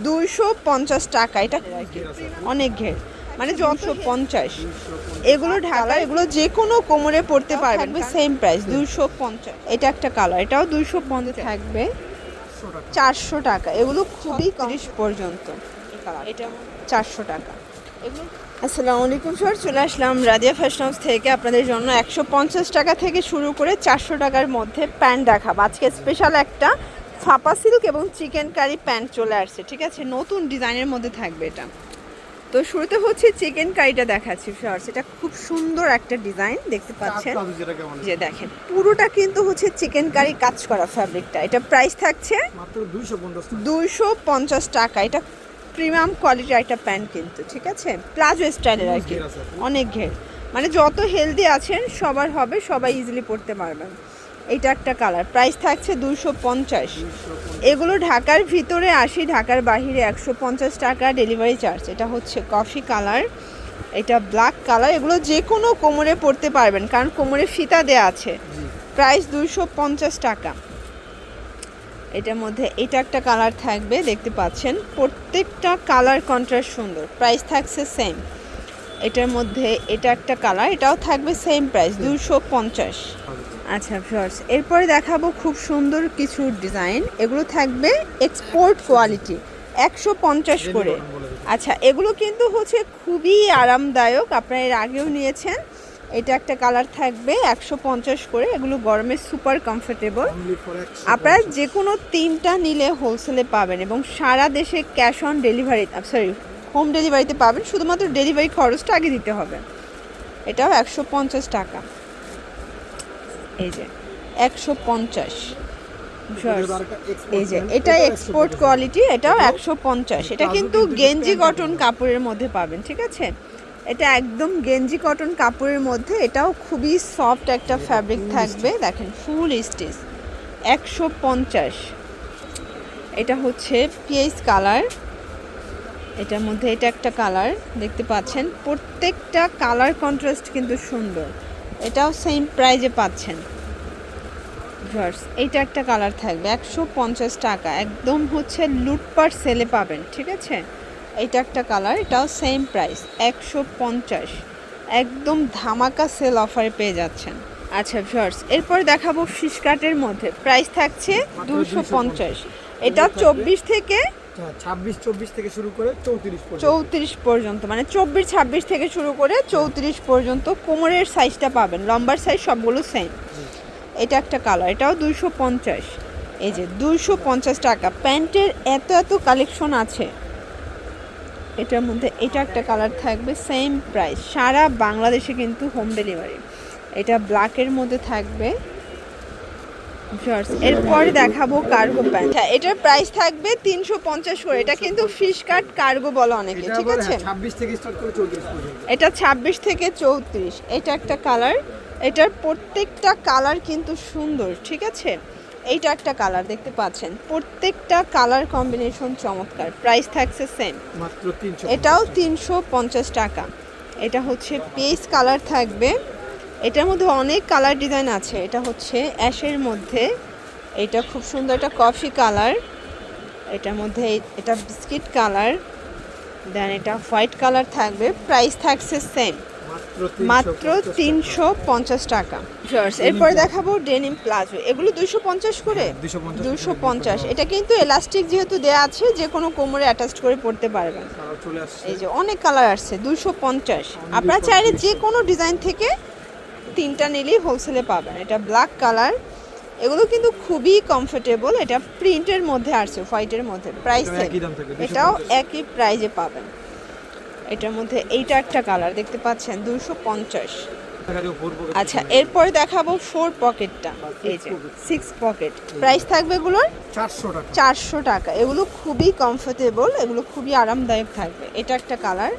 250 টাকা। এটা অনেক ঘের, মানে যত 50 এগুলো ঢালা, এগুলো যে কোনো কোমরে পড়তে পারবেন, সেম প্রাইস 250। এটা একটা কালার, এটাও 250 থাকবে 400 টাকা। এগুলো খুবই 30 পর্যন্ত, এটা 400 টাকা এগুলো। আসসালামু আলাইকুম স্যার, চলে আসলাম রাদিয়া ফ্যাশন হাউস থেকে আপনাদের জন্য 150 টাকা থেকে শুরু করে 400 টাকার মধ্যে প্যান্ট দেখাবো। আজকে স্পেশাল একটা ফাপা সিল্ক এবং চিকেন কারি প্যান্ট চলে আসছে, ঠিক আছে, নতুন ডিজাইনের মধ্যে থাকবে এটা। তো শুরুতে হচ্ছে চিকেন কারিটা দেখাচ্ছি ফার্স্ট। এটা খুব সুন্দর একটা ডিজাইন দেখতে পাচ্ছেন, যে দেখেন পুরোটা কিন্তু হচ্ছে চিকেন কারি কাজ করা ফ্যাব্রিকটা। এটা প্রাইস থাকছে মাত্র 250 টাকা। এটা প্রিমিয়াম কোয়ালিটির একটা প্যান্ট কিন্তু, ঠিক আছে, প্লাজো স্টাইলের আর কি, অনেক ঘের, মানে যত হেলদি আছেন সবার হবে, সবাই ইজিলি পরতে পারবেন। এটা একটা কালার, প্রাইস থাকছে 250। এগুলো ঢাকার ভিতরে 80, ঢাকার বাহিরে 150 টাকা ডেলিভারি চার্জ। এটা হচ্ছে কফি কালার, এটা ব্ল্যাক কালার। এগুলো যে কোনো কোমরে পরতে পারবেন, কারণ কোমরে ফিতা দেয়া আছে। প্রাইস 250 টাকা। এটার মধ্যে এটা একটা কালার থাকবে, দেখতে পাচ্ছেন প্রত্যেকটা কালার কন্ট্রাস্ট সুন্দর। প্রাইস থাকছে সেম। এটার মধ্যে এটা একটা কালার, এটাও থাকবে সেম প্রাইস 250। আচ্ছা ভিউয়ার্স, এরপরে দেখাবো খুব সুন্দর কিছু ডিজাইন। এগুলো থাকবে এক্সপোর্ট কোয়ালিটি, 150 করে। আচ্ছা, এগুলো কিন্তু হচ্ছে খুবই আরামদায়ক, আপনারা এর আগেও নিয়েছেন। এটা একটা কালার থাকবে 150 করে। এগুলো গরমে সুপার কমফোর্টেবল। আপনারা যে কোনো 3টা নিলে হোলসেলে পাবেন এবং সারা দেশে cash on delivery, sorry home ডেলিভারিতে পাবেন। শুধুমাত্র ডেলিভারি খরচটা আগে দিতে হবে। এটাও 150 টাকা। এই যে 150। এই যে এটা এক্সপোর্ট কোয়ালিটি, এটাও 150। এটা কিন্তু গেঞ্জি কটন কাপড়ের মধ্যে পাবেন, ঠিক আছে, এটা একদম গেঞ্জি কটন কাপড়ের মধ্যে। এটাও খুবই সফট একটা ফ্যাব্রিক থাকবে, দেখেন ফুল স্টিচ, 150। এটা হচ্ছে পিএইচ কালার, এটার মধ্যে এটা একটা কালার দেখতে পাচ্ছেন, প্রত্যেকটা কালার কন্ট্রাস্ট কিন্তু সুন্দর। এটাও সেম প্রাইজে পাচ্ছেন। এইটা একটা কালার থাকবে 150 টাকা, একদম হচ্ছে লুটপাট সেলে পাবেন, ঠিক আছে। এইটা একটা কালার, এটাও সেম প্রাইস 150, একদম ধামাকা সেল অফারে পেয়ে যাচ্ছেন। আচ্ছা ভিউয়ার্স, এরপর দেখাবো ফিশ কাটের মধ্যে, প্রাইস থাকছে 250। এটা 24 থেকে 26-24 থেকে শুরু করে 34 পর্যন্ত, মানে 24-26 থেকে শুরু করে 34 পর্যন্ত কোমরের সাইজটা পাবেন। লম্বার সাইজ সবগুলো সেম। এটা একটা কালার, এটাও 250। এই যে 250 টাকা। প্যান্টের এত এত কালেকশন আছে। এটার মধ্যে এটা একটা কালার থাকবে সেম প্রাইস, সারা বাংলাদেশে কিন্তু হোম ডেলিভারি। এটা ব্ল্যাকের মধ্যে থাকবে। এরপরে দেখাবো কার্গো প্যান্ট। এটার প্রাইস থাকবে 350 করে। এটা কিন্তু ফিশ কাট কার্গো বলে অনেকে, ঠিক আছে। 26 থেকে স্টার্ট করে 34 পর্যন্ত। এটা 26 থেকে 34। এটা একটা কালার, এটার প্রত্যেকটা কালার কিন্তু সুন্দর, ঠিক আছে। এইটা একটা কালার দেখতে পাচ্ছেন, প্রত্যেকটা কালার কম্বিনেশন চমৎকার। প্রাইস থাকছে সেম, মাত্র 300। এটাও 350 টাকা। এটা হচ্ছে পেস কালার থাকবে, এটার মধ্যে অনেক কালার ডিজাইন আছে। এটা হচ্ছে অ্যাশের মধ্যে, এটা খুব সুন্দর, এটা কফি কালার, এটার মধ্যে এটা বিস্কিট কালার, দেন এটা হোয়াইট কালার থাকবে। প্রাইস থাকছে সেম, মাত্র 350 টাকা। এরপর দেখাবো ডেনিম প্লাজো, এগুলো 250 করে। 250। এটা কিন্তু এলাস্টিক যেহেতু দেয়া আছে, যে কোনো কোমরে অ্যাটাচ করে পড়তে পারবেন। এই যে অনেক কালার আসছে, 250। আপনারা চাইলে যে কোনো ডিজাইন থেকে 3টা নিলেই হোলসেলে পাবেন। এটা ব্ল্যাক কালার, এগুলো কিন্তু খুবই কমফোর্টেবল। এটা প্রিন্টের মধ্যে আসছে, হোয়াইটের মধ্যে। প্রাইস এটাও একই প্রাইজে পাবেন। এটার মধ্যে এইটা একটা কালার দেখতে পাচ্ছেন, 250। আচ্ছা, এরপর দেখাবো 4 পকেটটা, এই যে 6 পকেট। প্রাইস থাকবে এগুলোর 400 টাকা। এগুলো খুবই কমফোর্টেবল, এগুলো খুবই আরামদায়ক থাকবে। এটা একটা কালার,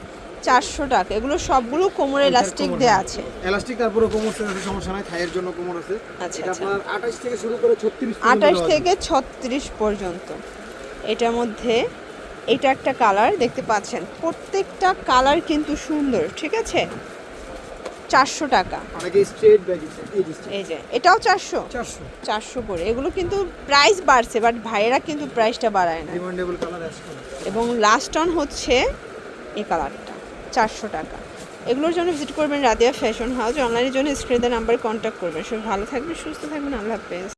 400 টাকা। এগুলো সবগুলো কোমরে ইলাস্টিক দেয়া আছে। ইলাস্টিক, তারপরে কোমর আছে, সমস্যা নাই, থাইয়ের জন্য কোমর আছে। আচ্ছা, এটা আপনার 28 থেকে শুরু করে 36 পর্যন্ত। 28 থেকে 36 পর্যন্ত। এটার মধ্যে এটা একটা কালার দেখতে পাচ্ছেন, প্রত্যেকটা কালার কিন্তু সুন্দর, ঠিক আছে। 400 টাকা। অনেকে স্ট্রেট ব্যাগ এই যে এটাও 400 400 400 করে। এগুলো কিন্তু প্রাইস বাড়ছে, বাট ভাইয়েরা কিন্তু প্রাইসটা বাড়ায় না। Demandable colour ash colour. এবং লাস্ট অন হচ্ছে এই কালারটা 400 টাকা। এগুলোর জন্য ভিজিট করবেন রাদিয়া ফ্যাশন হাউস। অনলাইনের জন্য স্ক্রিনের নাম্বারে কন্ট্যাক্ট করবেন। সবাই ভালো থাকবেন, সুস্থ থাকবেন, আল্লাহ হাফেজ।